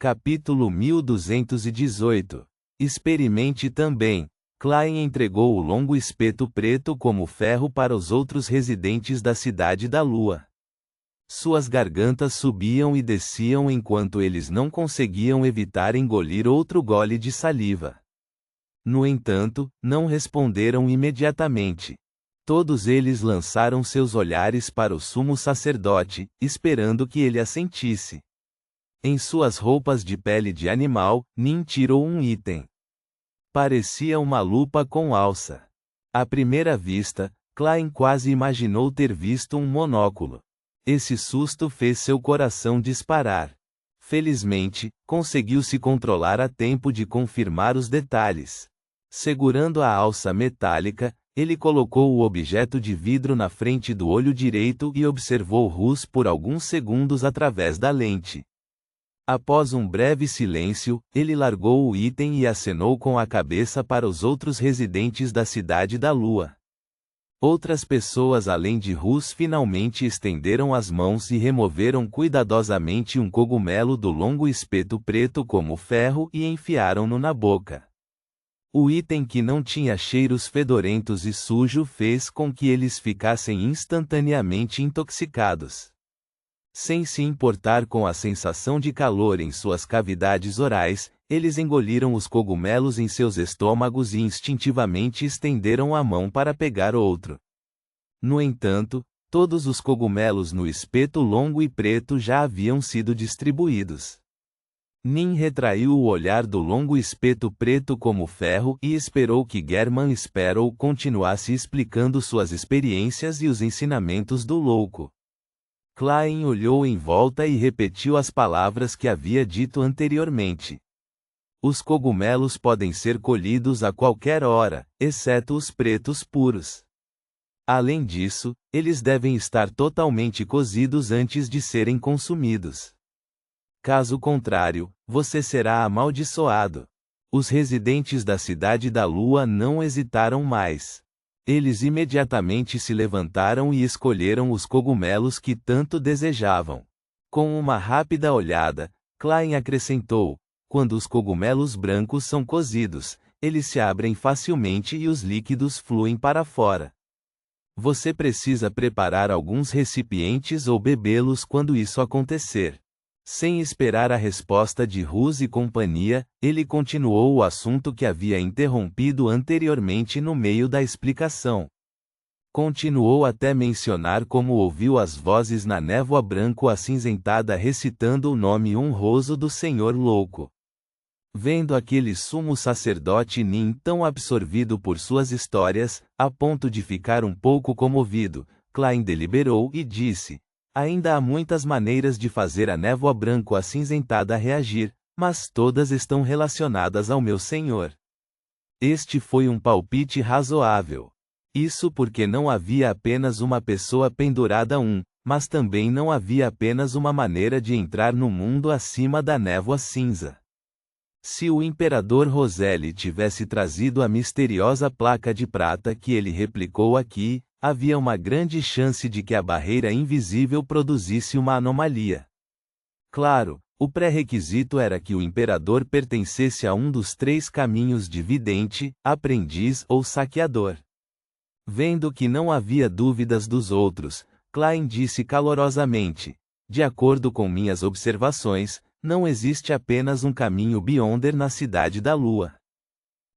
Capítulo 1218. Experimente também. Klein entregou o longo espeto preto como ferro para os outros residentes da Cidade da Lua. Suas gargantas subiam e desciam enquanto eles não conseguiam evitar engolir outro gole de saliva. No entanto, não responderam imediatamente. Todos eles lançaram seus olhares para o sumo sacerdote, esperando que ele assentisse. Em suas roupas de pele de animal, Nin tirou um item. Parecia uma lupa com alça. À primeira vista, Klein quase imaginou ter visto um monóculo. Esse susto fez seu coração disparar. Felizmente, conseguiu se controlar a tempo de confirmar os detalhes. Segurando a alça metálica, ele colocou o objeto de vidro na frente do olho direito e observou Rus por alguns segundos através da lente. Após um breve silêncio, ele largou o item e acenou com a cabeça para os outros residentes da Cidade da Lua. Outras pessoas além de Rus finalmente estenderam as mãos e removeram cuidadosamente um cogumelo do longo espeto preto como ferro e enfiaram-no na boca. O item que não tinha cheiros fedorentos e sujo fez com que eles ficassem instantaneamente intoxicados. Sem se importar com a sensação de calor em suas cavidades orais, eles engoliram os cogumelos em seus estômagos e instintivamente estenderam a mão para pegar outro. No entanto, todos os cogumelos no espeto longo e preto já haviam sido distribuídos. Nin retraiu o olhar do longo espeto preto como ferro e esperou que German Sparrow continuasse explicando suas experiências e os ensinamentos do louco. Klein olhou em volta e repetiu as palavras que havia dito anteriormente. Os cogumelos podem ser colhidos a qualquer hora, exceto os pretos puros. Além disso, eles devem estar totalmente cozidos antes de serem consumidos. Caso contrário, você será amaldiçoado. Os residentes da Cidade da Lua não hesitaram mais. Eles imediatamente se levantaram e escolheram os cogumelos que tanto desejavam. Com uma rápida olhada, Klein acrescentou: quando os cogumelos brancos são cozidos, eles se abrem facilmente e os líquidos fluem para fora. Você precisa preparar alguns recipientes ou bebê-los quando isso acontecer. Sem esperar a resposta de Rus e companhia, ele continuou o assunto que havia interrompido anteriormente no meio da explicação. Continuou até mencionar como ouviu as vozes na névoa branco-acinzentada recitando o nome honroso do Senhor Louco. Vendo aquele sumo sacerdote Nin tão absorvido por suas histórias, a ponto de ficar um pouco comovido, Klein deliberou e disse: ainda há muitas maneiras de fazer a névoa branco-acinzentada reagir, mas todas estão relacionadas ao meu senhor. Este foi um palpite razoável. Isso porque não havia apenas uma pessoa pendurada mas também não havia apenas uma maneira de entrar no mundo acima da névoa cinza. Se o imperador Roseli tivesse trazido a misteriosa placa de prata que ele replicou aqui, havia uma grande chance de que a barreira invisível produzisse uma anomalia. Claro, o pré-requisito era que o imperador pertencesse a um dos 3 caminhos de vidente, aprendiz ou saqueador. Vendo que não havia dúvidas dos outros, Klein disse calorosamente: de acordo com minhas observações, não existe apenas um caminho Beyonder na Cidade da Lua.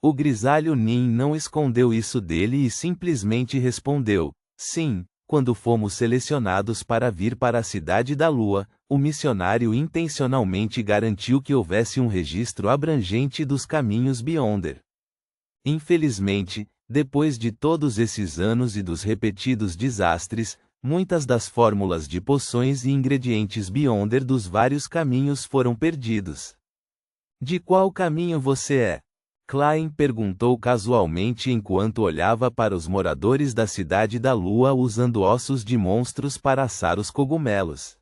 O grisalho Nin não escondeu isso dele e simplesmente respondeu: sim, quando fomos selecionados para vir para a Cidade da Lua, o missionário intencionalmente garantiu que houvesse um registro abrangente dos caminhos Beyonder. Infelizmente, depois de todos esses anos e dos repetidos desastres, muitas das fórmulas de poções e ingredientes Beyonder dos vários caminhos foram perdidos. De qual caminho você é? Klein perguntou casualmente enquanto olhava para os moradores da Cidade da Lua usando ossos de monstros para assar os cogumelos.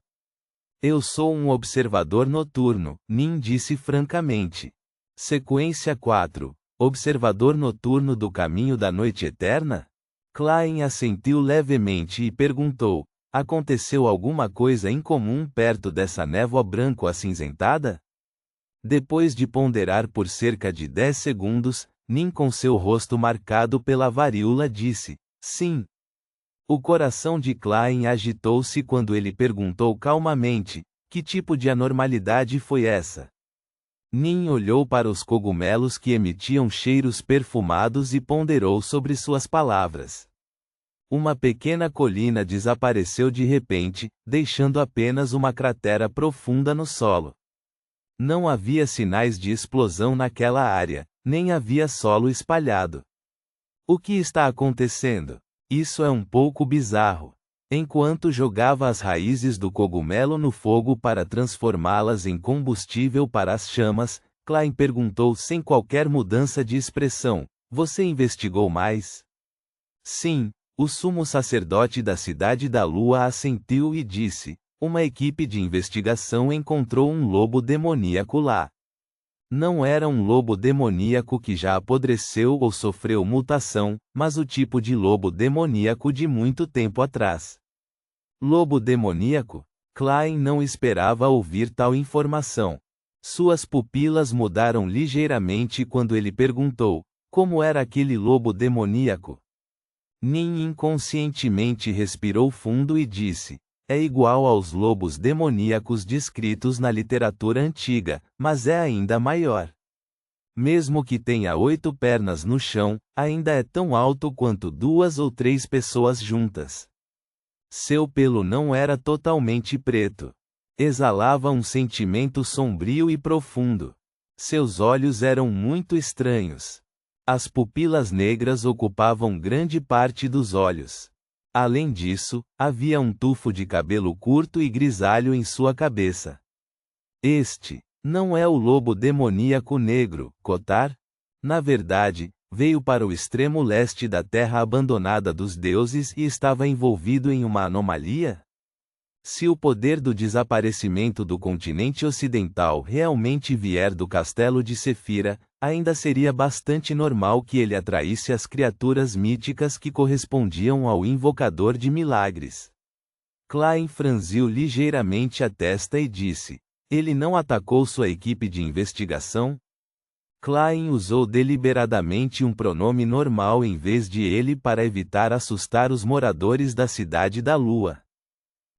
Eu sou um observador noturno, Nin disse francamente. Sequência 4. Observador noturno do caminho da noite eterna? Klein assentiu levemente e perguntou: aconteceu alguma coisa incomum perto dessa névoa branco-acinzentada? Depois de ponderar por cerca de 10 segundos, Nin, com seu rosto marcado pela varíola, disse: sim. O coração de Klein agitou-se quando ele perguntou calmamente: que tipo de anormalidade foi essa? Nin olhou para os cogumelos que emitiam cheiros perfumados e ponderou sobre suas palavras. Uma pequena colina desapareceu de repente, deixando apenas uma cratera profunda no solo. Não havia sinais de explosão naquela área, nem havia solo espalhado. O que está acontecendo? Isso é um pouco bizarro. Enquanto jogava as raízes do cogumelo no fogo para transformá-las em combustível para as chamas, Klein perguntou sem qualquer mudança de expressão: você investigou mais? Sim, o sumo sacerdote da Cidade da Lua assentiu e disse: uma equipe de investigação encontrou um lobo demoníaco lá. Não era um lobo demoníaco que já apodreceu ou sofreu mutação, mas o tipo de lobo demoníaco de muito tempo atrás. Lobo demoníaco? Klein não esperava ouvir tal informação. Suas pupilas mudaram ligeiramente quando ele perguntou: como era aquele lobo demoníaco? Nin inconscientemente respirou fundo e disse: é igual aos lobos demoníacos descritos na literatura antiga, mas é ainda maior. Mesmo que tenha 8 pernas no chão, ainda é tão alto quanto 2 ou 3 pessoas juntas. Seu pelo não era totalmente preto. Exalava um sentimento sombrio e profundo. Seus olhos eram muito estranhos. As pupilas negras ocupavam grande parte dos olhos. Além disso, havia um tufo de cabelo curto e grisalho em sua cabeça. Este não é o lobo demoníaco negro, Kotar? Na verdade, veio para o extremo leste da terra abandonada dos deuses e estava envolvido em uma anomalia? Se o poder do desaparecimento do continente ocidental realmente vier do castelo de Sefira, ainda seria bastante normal que ele atraísse as criaturas míticas que correspondiam ao invocador de milagres. Klein franziu ligeiramente a testa e disse: ele não atacou sua equipe de investigação? Klein usou deliberadamente um pronome normal em vez de ele para evitar assustar os moradores da Cidade da Lua.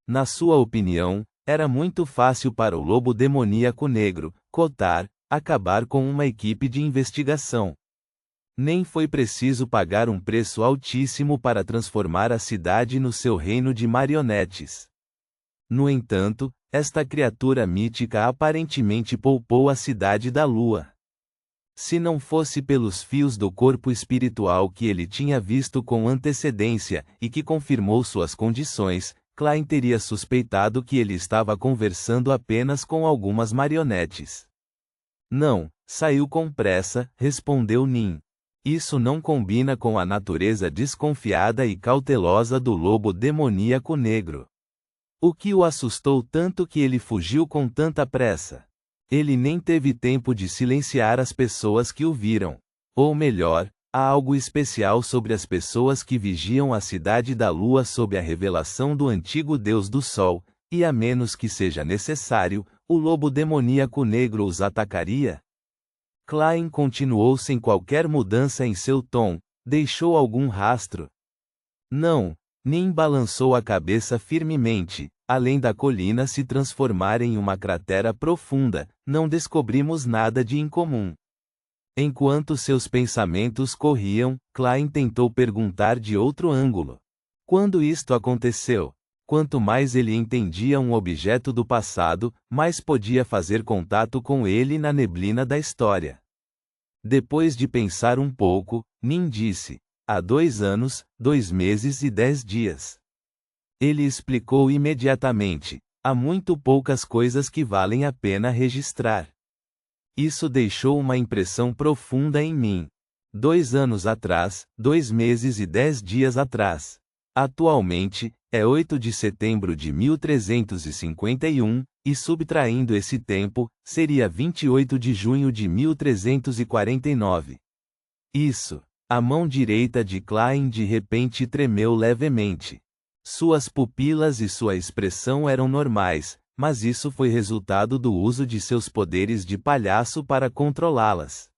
Na sua opinião, era muito fácil para o lobo demoníaco negro, Kotar, acabar com uma equipe de investigação. Nem foi preciso pagar um preço altíssimo para transformar a cidade no seu reino de marionetes. No entanto, esta criatura mítica aparentemente poupou a Cidade da Lua. Se não fosse pelos fios do corpo espiritual que ele tinha visto com antecedência e que confirmou suas condições, Klein teria suspeitado que ele estava conversando apenas com algumas marionetes. Não, saiu com pressa, respondeu Nin. Isso não combina com a natureza desconfiada e cautelosa do lobo demoníaco negro. O que o assustou tanto que ele fugiu com tanta pressa? Ele nem teve tempo de silenciar as pessoas que o viram. Ou melhor, há algo especial sobre as pessoas que vigiam a Cidade da Lua sob a revelação do antigo Deus do Sol, e a menos que seja necessário, o lobo demoníaco negro os atacaria? Klein continuou sem qualquer mudança em seu tom. Deixou algum rastro? Não. Nin balançou a cabeça firmemente. Além da colina se transformar em uma cratera profunda, não descobrimos nada de incomum. Enquanto seus pensamentos corriam, Klein tentou perguntar de outro ângulo. Quando isto aconteceu? Quanto mais ele entendia um objeto do passado, mais podia fazer contato com ele na neblina da história. Depois de pensar um pouco, Nin disse: há 2 anos, 2 meses e 10 dias. Ele explicou imediatamente: há muito poucas coisas que valem a pena registrar. Isso deixou uma impressão profunda em mim. 2 anos atrás, 2 meses e 10 dias atrás. Atualmente, é 8 de setembro de 1351, e subtraindo esse tempo, seria 28 de junho de 1349. Isso. A mão direita de Klein de repente tremeu levemente. Suas pupilas e sua expressão eram normais, mas isso foi resultado do uso de seus poderes de palhaço para controlá-las.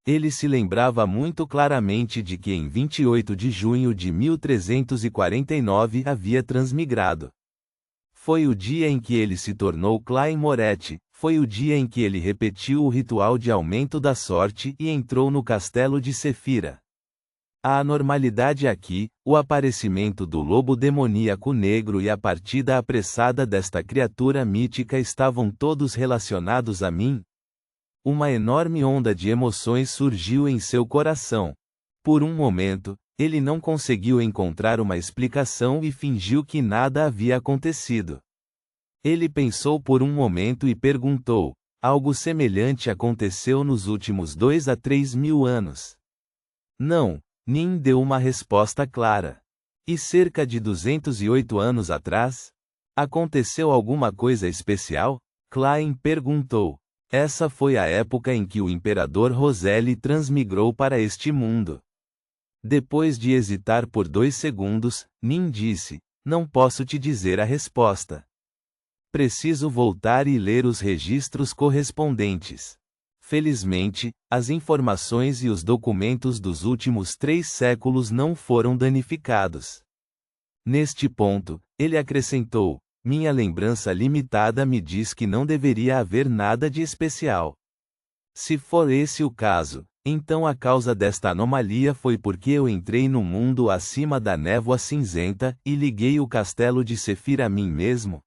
Ele se lembrava muito claramente de que em 28 de junho de 1349 havia transmigrado. Foi o dia em que ele se tornou Clan Moretti, foi o dia em que ele repetiu o ritual de aumento da sorte e entrou no castelo de Sefira. A anormalidade aqui, o aparecimento do lobo demoníaco negro e a partida apressada desta criatura mítica estavam todos relacionados a mim? Uma enorme onda de emoções surgiu em seu coração. Por um momento, ele não conseguiu encontrar uma explicação e fingiu que nada havia acontecido. Ele pensou por um momento e perguntou: algo semelhante aconteceu nos últimos 2 a 3 mil anos? Não, Nin deu uma resposta clara. E cerca de 208 anos atrás? Aconteceu alguma coisa especial? Klein perguntou. Essa foi a época em que o imperador Roselle transmigrou para este mundo. Depois de hesitar por 2 segundos, Nin disse: não posso te dizer a resposta. Preciso voltar e ler os registros correspondentes. Felizmente, as informações e os documentos dos últimos 3 séculos não foram danificados. Neste ponto, ele acrescentou: minha lembrança limitada me diz que não deveria haver nada de especial. Se for esse o caso, então a causa desta anomalia foi porque eu entrei no mundo acima da névoa cinzenta e liguei o castelo de Sefira a mim mesmo?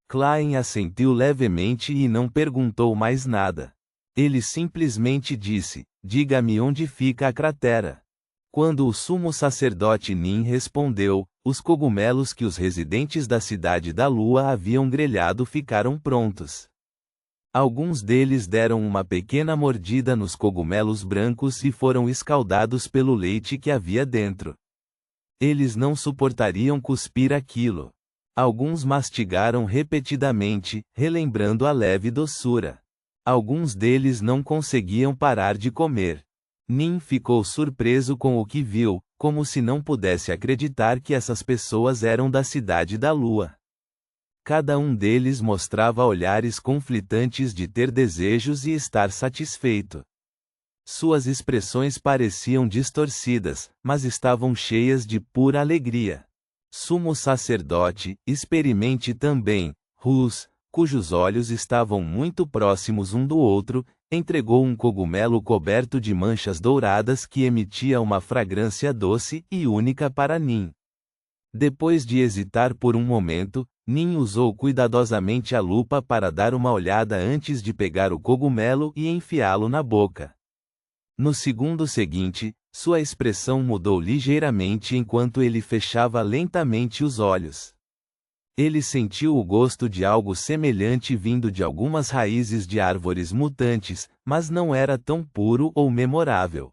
Klein assentiu levemente e não perguntou mais nada. Ele simplesmente disse: diga-me onde fica a cratera. Quando o sumo sacerdote Nin respondeu, os cogumelos que os residentes da Cidade da Lua haviam grelhado ficaram prontos. Alguns deles deram uma pequena mordida nos cogumelos brancos e foram escaldados pelo leite que havia dentro. Eles não suportariam cuspir aquilo. Alguns mastigaram repetidamente, relembrando a leve doçura. Alguns deles não conseguiam parar de comer. Nin ficou surpreso com o que viu, como se não pudesse acreditar que essas pessoas eram da Cidade da Lua. Cada um deles mostrava olhares conflitantes de ter desejos e estar satisfeito. Suas expressões pareciam distorcidas, mas estavam cheias de pura alegria. Sumo sacerdote, experimente também, Rus, cujos olhos estavam muito próximos um do outro, entregou um cogumelo coberto de manchas douradas que emitia uma fragrância doce e única para Nin. Depois de hesitar por um momento, Nin usou cuidadosamente a lupa para dar uma olhada antes de pegar o cogumelo e enfiá-lo na boca. No segundo seguinte, sua expressão mudou ligeiramente enquanto ele fechava lentamente os olhos. Ele sentiu o gosto de algo semelhante vindo de algumas raízes de árvores mutantes, mas não era tão puro ou memorável.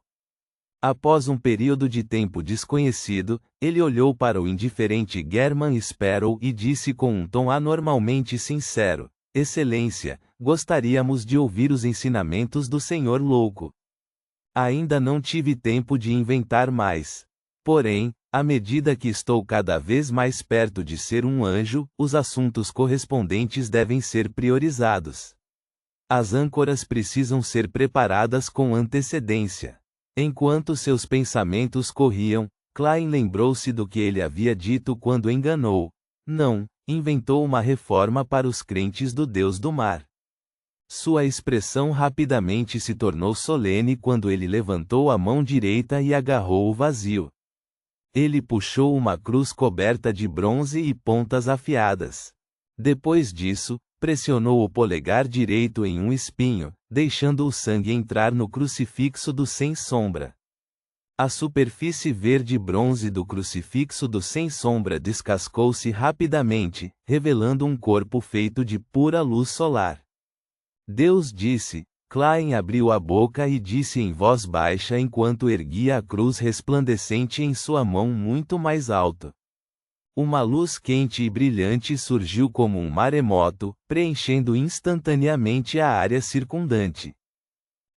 Após um período de tempo desconhecido, ele olhou para o indiferente German Sparrow e disse com um tom anormalmente sincero: Excelência, gostaríamos de ouvir os ensinamentos do Senhor Louco. Ainda não tive tempo de inventar mais. Porém, à medida que estou cada vez mais perto de ser um anjo, os assuntos correspondentes devem ser priorizados. As âncoras precisam ser preparadas com antecedência. Enquanto seus pensamentos corriam, Klein lembrou-se do que ele havia dito quando enganou. Não, inventou uma reforma para os crentes do Deus do Mar. Sua expressão rapidamente se tornou solene quando ele levantou a mão direita e agarrou o vazio. Ele puxou uma cruz coberta de bronze e pontas afiadas. Depois disso, pressionou o polegar direito em um espinho, deixando o sangue entrar no crucifixo do Sem Sombra. A superfície verde-bronze do crucifixo do Sem Sombra descascou-se rapidamente, revelando um corpo feito de pura luz solar. Deus disse. Klein abriu a boca e disse em voz baixa enquanto erguia a cruz resplandecente em sua mão muito mais alto. Uma luz quente e brilhante surgiu como um maremoto, preenchendo instantaneamente a área circundante.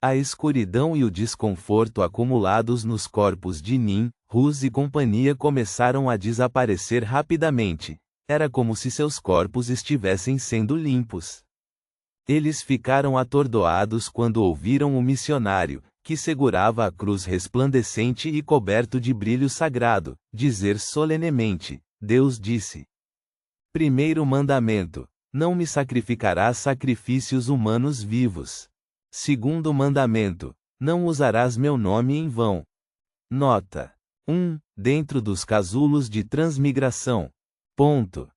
A escuridão e o desconforto acumulados nos corpos de Nin, Rus e companhia começaram a desaparecer rapidamente, Era como se seus corpos estivessem sendo limpos. Eles ficaram atordoados quando ouviram o missionário, que segurava a cruz resplandecente e coberto de brilho sagrado, dizer solenemente: Deus disse. Primeiro mandamento: não me sacrificarás sacrifícios humanos vivos. Segundo mandamento: não usarás meu nome em vão. Nota: 1. Dentro dos casulos de transmigração. Ponto.